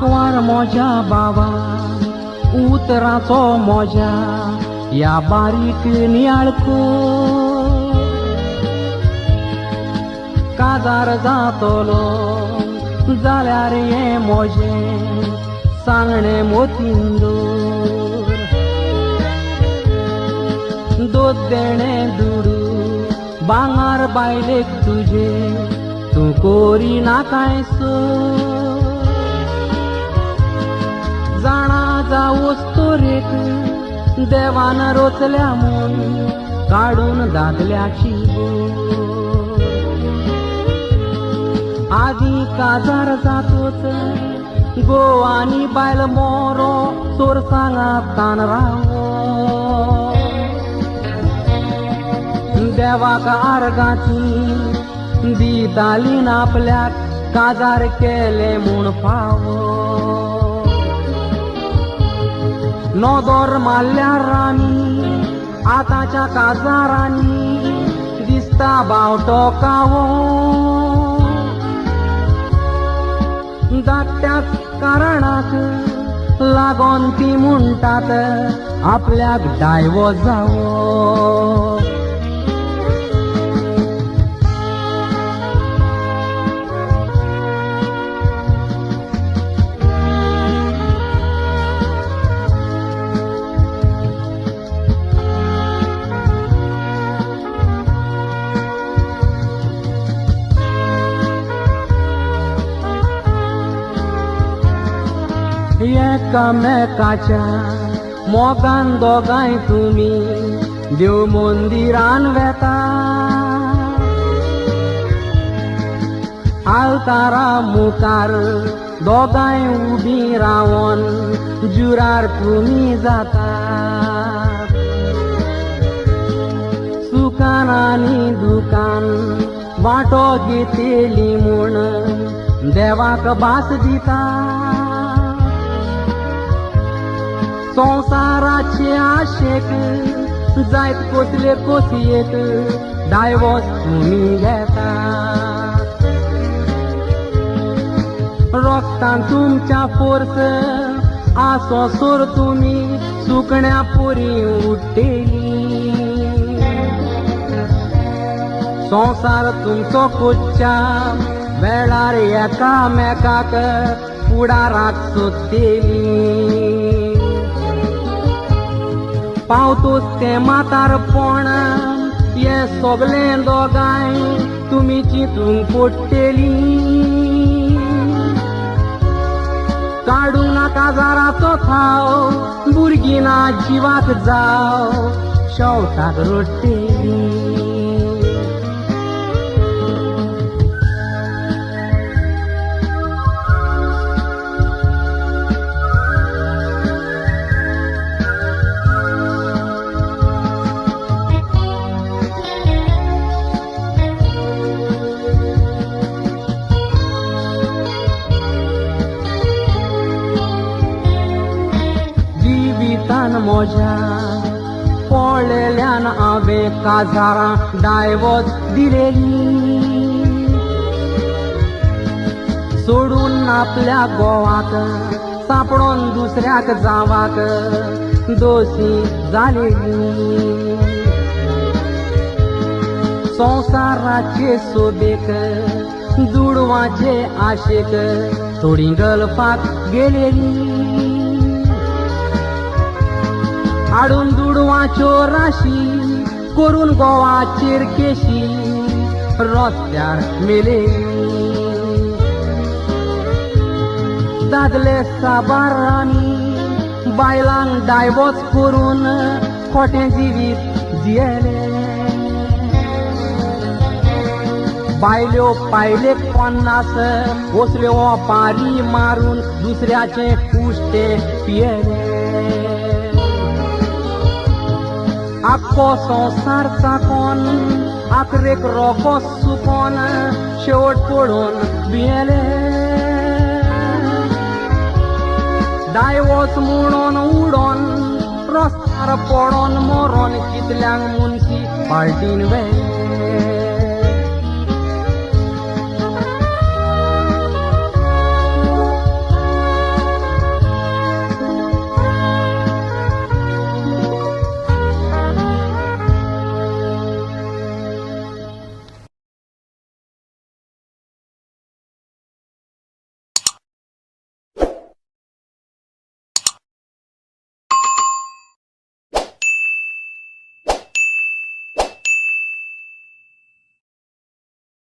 आंकवार मोज्या बाबा उतराचो मोज्या या बारीक नियाळको काजार जातलो जाल्यार हे मोजे सांगणे मोतींदूर दूध देणे दुडू बांगार बायलेक तुझे तू कोरी ना काय सो जाणा जावोस तोरेक देवान रोचल्या म्हूण काडून दादल्याची आदी काजार जातोच गोवानी बायल मोरो चोरसांगात तान रावो देवाक आर्गांची दितालीन आपल्याक काजार केले म्हूण फावो नोदोर मारल्यार आमी आतांच्या काजारांनी दिसता बावटो कावो धाकट्याच कारणाक लागोन ती म्हणटात आपल्याक डायवो जावो एकामेकाच्या मोगान दोगांय तुमी देव मंदिरान वेता आल्तारा मुखार दोगांय उबी रावन जुरार तुमी जाता सुखान आनी दुखान वांटो घेतेली म्हूण देवाक भास दिता संसाराचे आशेक जायत कोसले कोसयेक डायवोर्स तुमी घेता रोगतान तुमच्या फोर्स आसो सोर तुमी सुकण्या पोरी उठ्ठेली संसार तुमचो कोच्च्या वेळार एकामेकाक फुडाराक सोदतेली पावतोस ते म्हातारपण हे सगळे दोगांय तुमी चिंतूंक पडटली काडूं नाका जाराचो थाव भुरगीं ना जिवाक जाव शेवटाक रडटली मोज्या पळयल्यान हांवें काजारां डायवोर्स दिलेली सोडून आपल्या गोवाक सापडोन दुसऱ्याक जावाक दोशी जालेली संसाराचे सोबेक दुडवाचे आशेक थोडी गलपाक गेलेली हाडून दुडवाच्यो राशी करून गोवाचेर केशी रस्त्यार मेलेली दादले साबार आमी बायलांक डायवोर्स करून खोटें जिवीत जियेले बायल्यो पायलेक 50 वसल्यो पारी मारून दुसऱ्याचे उश्टे पियेले आख्खो संसार चाकोन आखरेक रोखो सुकोन शेवट पडून भियेले डायवोर्स म्हणून उडोन रस्त्यार पडोन मरोन कितल्यांक मुन्सिपाल्टीन व्हेले